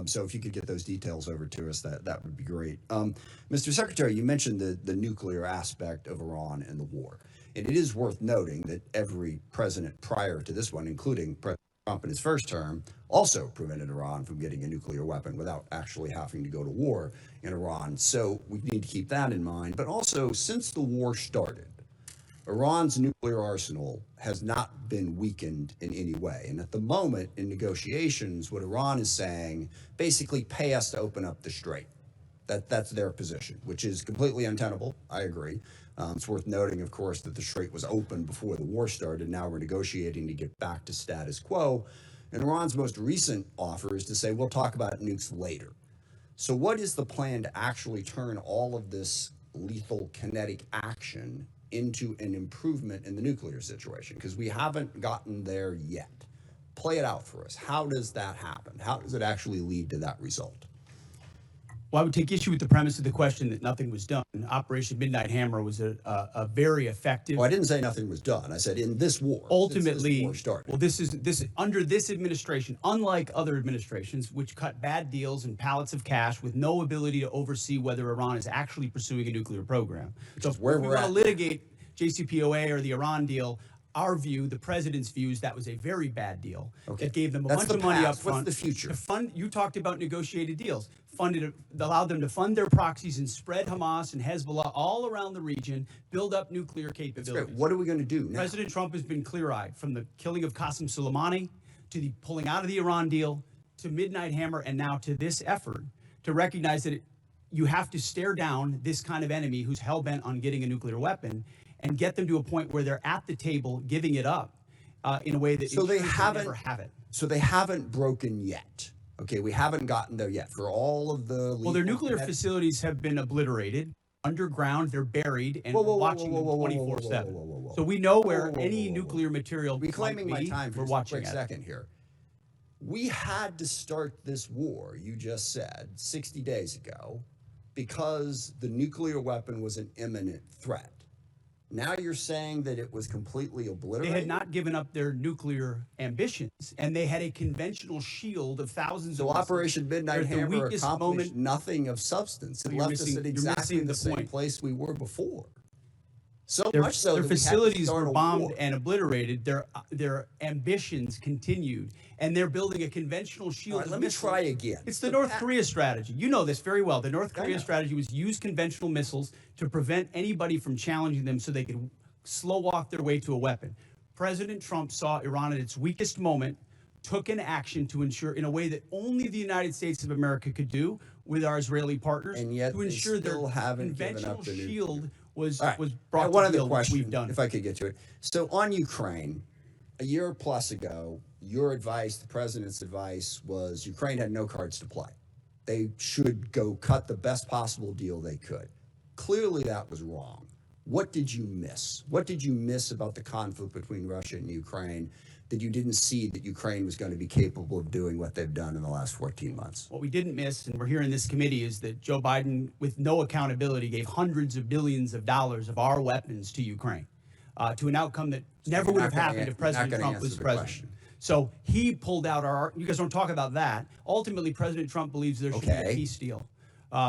So if you could get those details over to us, that would be great. Mr. Secretary, you mentioned the nuclear aspect of Iran and the war. And it is worth noting that every president prior to this one, including President Trump in his first term, also prevented Iran from getting a nuclear weapon without actually having to go to war in Iran. So we need to keep that in mind. But also, since the war started, Iran's nuclear arsenal has not been weakened in any way. And at the moment in negotiations, what Iran is saying, basically pay us to open up the strait. That's their position, which is completely untenable. I agree. It's worth noting, of course, that the strait was open before the war started. Now we're negotiating to get back to status quo. And Iran's most recent offer is to say, we'll talk about nukes later. So what is the plan to actually turn all of this lethal kinetic action into an improvement in the nuclear situation? Because we haven't gotten there yet. Play it out for us. How does that happen? How does it actually lead to that result? Well, I would take issue with the premise of the question that nothing was done. Operation Midnight Hammer was a very effective. Well, I didn't say nothing was done. I said in this war. Ultimately, since this war started. well, this is under this administration, unlike other administrations, which cut bad deals and pallets of cash with no ability to oversee whether Iran is actually pursuing a nuclear program. So if we want to litigate JCPOA or the Iran deal, our view, the president's view, is that was a very bad deal. Okay. That gave them a That's bunch the of money up past. What's front. the future? To fund, you talked about negotiated deals. Allowed them to fund their proxies and spread Hamas and Hezbollah all around the region, build up nuclear capabilities. What are we going to do now? President Trump has been clear-eyed, from the killing of Qasem Soleimani to the pulling out of the Iran deal to Midnight Hammer and now to this effort to recognize that you have to stare down this kind of enemy who's hell-bent on getting a nuclear weapon and get them to a point where they're at the table giving it up in a way that So they never have it. So they haven't broken yet. Okay, we haven't gotten there yet for all of the. Well, their nuclear facilities have been obliterated. Underground, they're buried and watching them 24/7. So we know where any nuclear material Reclaiming might my be. time for We're just a watching quick it. second here. We had to start this war, you just said, 60 days ago, because the nuclear weapon was an imminent threat. Now you're saying that it was completely obliterated? They had not given up their nuclear ambitions, and they had a conventional shield of thousands So of missiles. Operation Midnight They're at the Hammer weakest accomplished moment. nothing of substance. It You're left us missing- at you're exactly missing the the same point. place we were before. So Their much so that we had to facilities start were a bombed war. and obliterated. Their ambitions continued, and they're building a conventional shield. All right, of let me missiles. try again. It's the North Korea strategy. You know this very well. The North I Korea know. strategy was use conventional missiles to prevent anybody from challenging them so they could slow walk their way to a weapon. President Trump saw Iran at its weakest moment, took an action to ensure, in a way that only the United States of America could do with our Israeli partners, And yet to they ensure their still haven't given conventional up the nuclear. shield was All right. brought One to other heel, which question, we've done. if I could get to it. So on Ukraine, a year plus ago, your advice, the president's advice, was Ukraine had no cards to play. They should go cut the best possible deal they could. Clearly that was wrong. What did you miss? What did you miss about the conflict between Russia and Ukraine that you didn't see that Ukraine was going to be capable of doing what they've done in the last 14 months? What we didn't miss, and we're here in this committee, is that Joe Biden, with no accountability, gave hundreds of billions of dollars of our weapons to Ukraine, to an outcome that never would have happened if President Trump was president. So he pulled out our, you guys don't talk about that. Ultimately, President Trump believes there should be a peace deal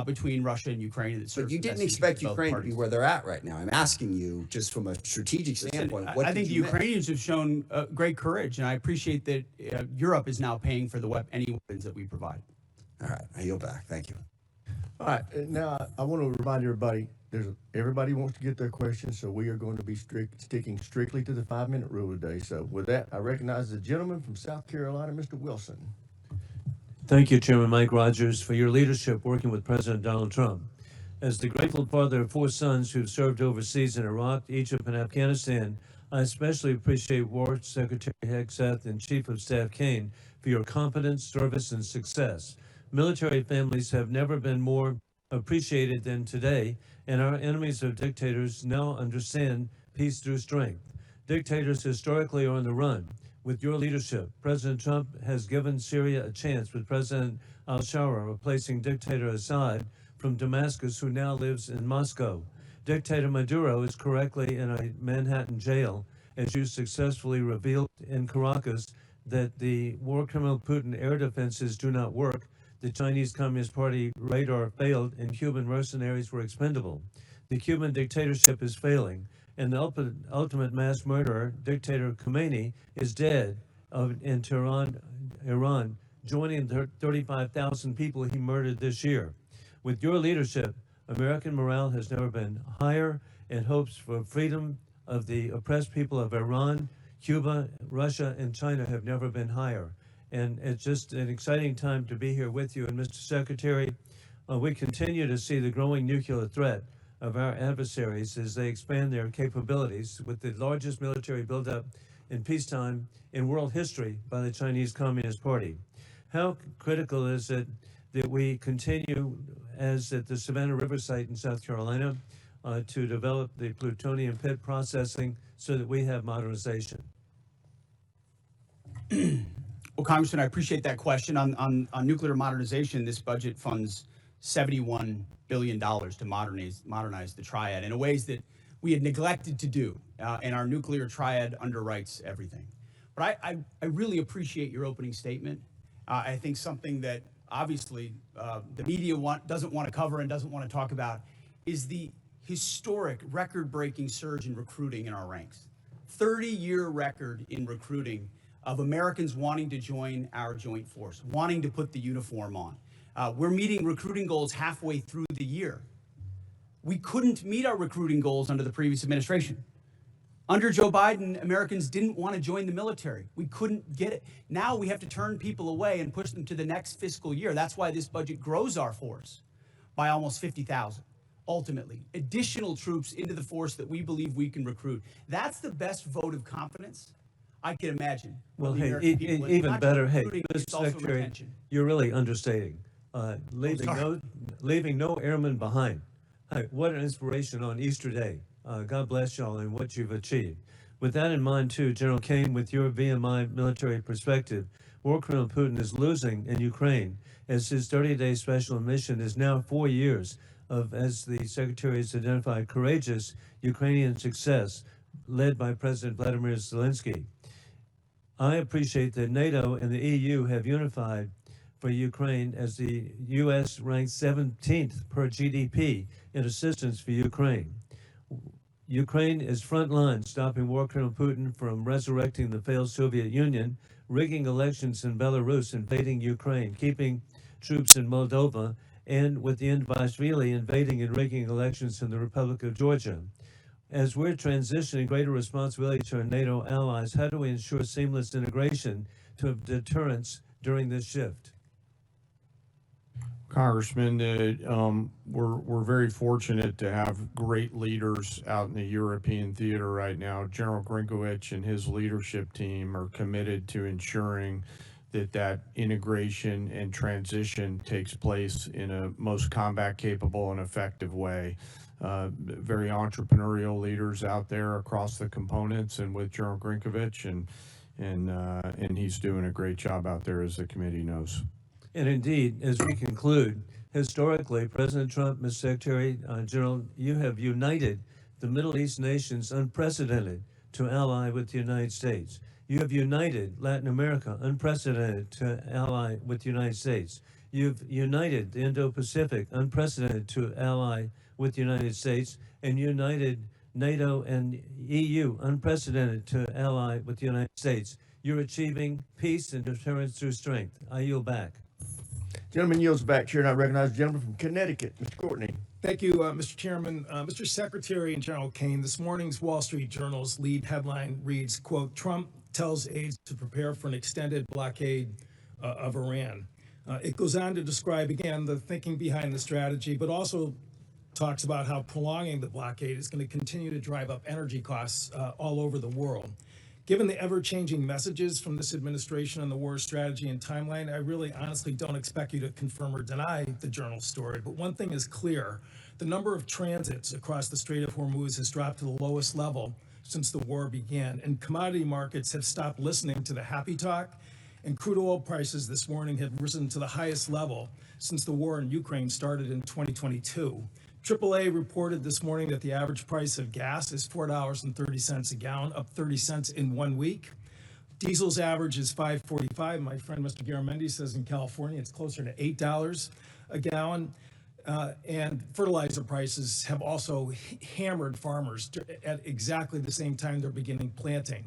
between Russia and Ukraine. But you didn't expect Ukraine to be where they're at right now. I'm asking you, just from a strategic standpoint, what I think the Ukrainians have shown great courage, and I appreciate that Europe is now paying for any weapons that we provide. All right, I yield back. Thank you. All right, now I want to remind everybody, everybody wants to get their questions, so we are going to be sticking strictly to the 5-minute rule today. So with that, I recognize the gentleman from South Carolina, Mr. Wilson. Thank you, Chairman Mike Rogers, for your leadership working with President Donald Trump. As the grateful father of 4 sons who've served overseas in Iraq, Egypt, and Afghanistan, I especially appreciate War Secretary Hegseth and Chief of Staff Caine for your competence, service, and success. Military families have never been more appreciated than today, and our enemies of dictators now understand peace through strength. Dictators historically are on the run. With your leadership, President Trump has given Syria a chance with President al-Shara replacing dictator Assad from Damascus, who now lives in Moscow. Dictator Maduro is correctly in a Manhattan jail, as you successfully revealed in Caracas that the war criminal Putin air defenses do not work. The Chinese Communist Party radar failed, and Cuban mercenaries were expendable. The Cuban dictatorship is failing, and the ultimate mass murderer, dictator Caine, is dead in Tehran, Iran, joining the 35,000 people he murdered this year. With your leadership, American morale has never been higher, and hopes for freedom of the oppressed people of Iran, Cuba, Russia, and China have never been higher. And it's just an exciting time to be here with you. And Mr. Secretary, we continue to see the growing nuclear threat of our adversaries as they expand their capabilities, with the largest military buildup in peacetime in world history by the Chinese Communist Party. How critical is it that we continue, as at the Savannah River site in South Carolina, to develop the plutonium pit processing so that we have modernization? Well, Congressman, I appreciate that question. On nuclear modernization, this budget funds $71 billion to modernize the triad in ways that we had neglected to do, and our nuclear triad underwrites everything. But I really appreciate your opening statement. I think something that obviously the media doesn't want to cover and doesn't want to talk about is the historic record-breaking surge in recruiting in our ranks. 30-year record in recruiting of Americans wanting to join our joint force, wanting to put the uniform on. We're meeting recruiting goals halfway through the year. We couldn't meet our recruiting goals under the previous administration. Under Joe Biden, Americans didn't want to join the military. We couldn't get it. Now we have to turn people away and push them to the next fiscal year. That's why this budget grows our force by almost 50,000. Ultimately, additional troops into the force that we believe we can recruit. That's the best vote of confidence I can imagine. Well, hey, even better, hey, Mr. Secretary, you're really understating. Leaving no airmen behind. Hey, what an inspiration on Easter Day. God bless y'all and what you've achieved. With that in mind, too, General Caine, with your VMI military perspective, war criminal Putin is losing in Ukraine, as his 30-day special mission is now 4 years of, as the Secretary has identified, courageous Ukrainian success led by President Vladimir Zelensky. I appreciate that NATO and the EU have unified for Ukraine, as the U.S. ranks 17th per GDP in assistance for Ukraine. Ukraine is frontline, stopping war criminal Putin from resurrecting the failed Soviet Union, rigging elections in Belarus, invading Ukraine, keeping troops in Moldova, and with the Indivashvili invading and rigging elections in the Republic of Georgia. As we're transitioning greater responsibility to our NATO allies, how do we ensure seamless integration to deterrence during this shift? Congressman, we're very fortunate to have great leaders out in the European theater right now. General Grinkowicz and his leadership team are committed to ensuring that integration and transition takes place in a most combat capable and effective way. very entrepreneurial leaders out there across the components, and with General Grinkovich, and he's doing a great job out there, as the committee knows. And indeed, as we conclude, historically, President Trump, Mr. Secretary General, you have united the Middle East nations unprecedented to ally with the United States. You have united Latin America unprecedented to ally with the United States. You've united the Indo-Pacific unprecedented to ally with the United States, and united NATO and EU unprecedented to ally with the United States. You're achieving peace and deterrence through strength. I yield back. Gentleman yields back, Chair, and I recognize the gentleman from Connecticut, Mr. Courtney. Thank you, Mr. Chairman. Mr. Secretary and General Caine, this morning's Wall Street Journal's lead headline reads, quote, Trump tells aides to prepare for an extended blockade of Iran. It goes on to describe, again, the thinking behind the strategy, but also talks about how prolonging the blockade is going to continue to drive up energy costs all over the world. Given the ever-changing messages from this administration on the war strategy and timeline, I really honestly don't expect you to confirm or deny the Journal's story. But one thing is clear. The number of transits across the Strait of Hormuz has dropped to the lowest level since the war began, and commodity markets have stopped listening to the happy talk, and crude oil prices this morning have risen to the highest level since the war in Ukraine started in 2022. AAA reported this morning that the average price of gas is $4.30 a gallon, up 30 cents in 1 week. Diesel's average is $5.45. My friend Mr. Garamendi says in California it's closer to $8 a gallon. And fertilizer prices have also hammered farmers at exactly the same time they're beginning planting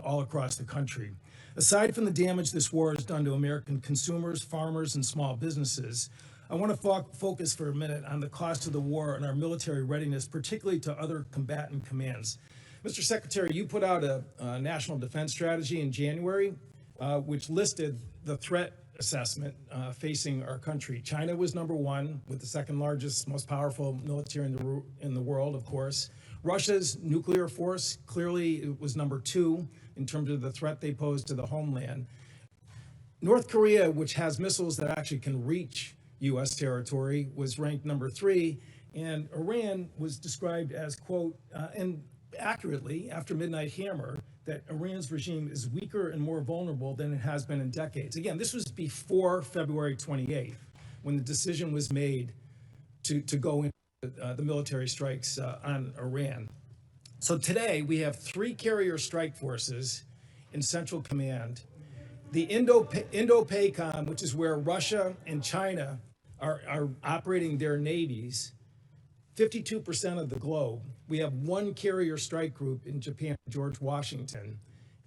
all across the country. Aside from the damage this war has done to American consumers, farmers, and small businesses, I want to focus for a minute on the cost of the war and our military readiness, particularly to other combatant commands. Mr. Secretary, you put out a national defense strategy in January, which listed the threat assessment facing our country. China was number one, with the second largest, most powerful military in the world, of course. Russia's nuclear force clearly was number two in terms of the threat they pose to the homeland. North Korea, which has missiles that actually can reach U.S. territory, was ranked number three, and Iran was described as, quote, and accurately after Midnight Hammer, that Iran's regime is weaker and more vulnerable than it has been in decades. Again, this was before February 28th, when the decision was made to go into the military strikes on Iran. So today we have 3 carrier strike forces in Central Command. The Indo-PACOM, which is where Russia and China are operating their navies, 52% of the globe. We have 1 carrier strike group in Japan, George Washington.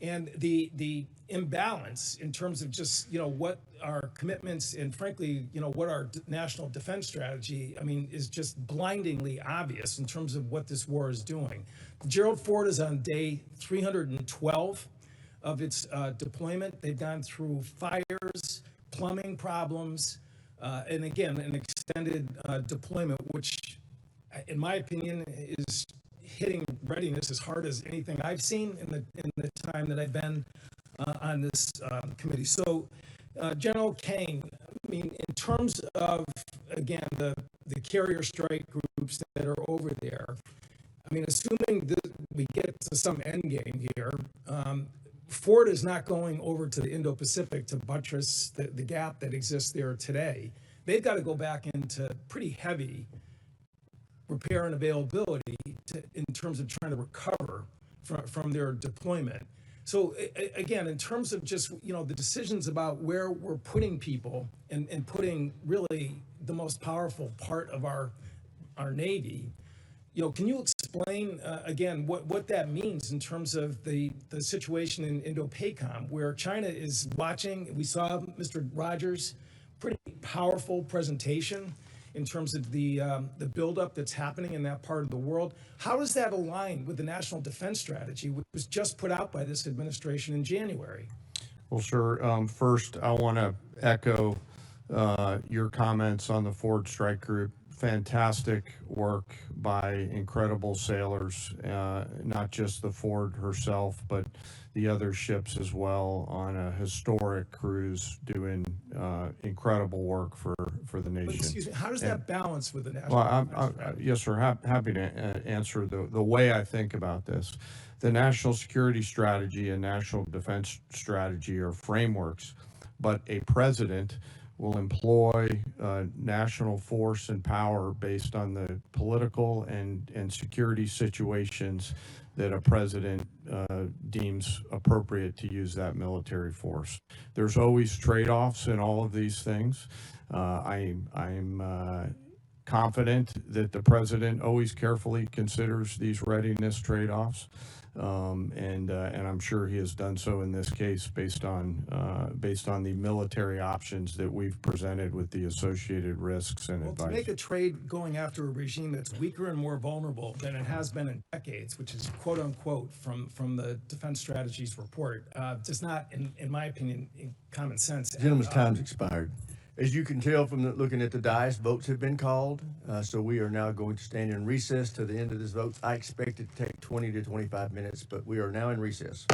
And the imbalance in terms of just, what our commitments and frankly, what our national defense strategy, is just blindingly obvious in terms of what this war is doing. Gerald Ford is on day 312 of its deployment. They've gone through fires, plumbing problems, and again, an extended deployment, which in my opinion is hitting readiness as hard as anything I've seen in the time that I've been on this committee. So General Caine, in terms of, again, the carrier strike groups that are over there, assuming that we get to some end game here, Ford is not going over to the Indo-Pacific to buttress the gap that exists there today. They've got to go back into pretty heavy repair and availability in terms of trying to recover from their deployment. So again, in terms of just, the decisions about where we're putting people and putting really the most powerful part of our Navy, can you explain again what that means in terms of the situation in Indo-PACOM, where China is watching? We saw Mr. Rogers' pretty powerful presentation in terms of the buildup that's happening in that part of the world. How does that align with the National Defense Strategy, which was just put out by this administration in January? Well, sir, first I want to echo your comments on the Ford Strike Group. fantastic work by incredible sailors, not just the Ford herself, but the other ships as well, on a historic cruise doing incredible work for the But nation. excuse me, how does that balance with the national Well, defense strategy? yes, sir. Happy to answer the way I think about this. The national security strategy and national defense strategy are frameworks, but a president will employ national force and power based on the political and security situations that a president deems appropriate to use that military force. There's always trade-offs in all of these things. I'm confident that the president always carefully considers these readiness trade-offs, and I'm sure he has done so in this case based on the military options that we've presented with the associated risks and Well, to advice. make a trade going after a regime that's weaker and more vulnerable than it has been in decades, which is quote unquote from the Defense Strategies report, does not, in my opinion, in common sense. Gentleman's time's expired. As you can tell from looking at the dais, votes have been called. So we are now going to stand in recess to the end of this vote. I expect it to take 20 to 25 minutes, but we are now in recess.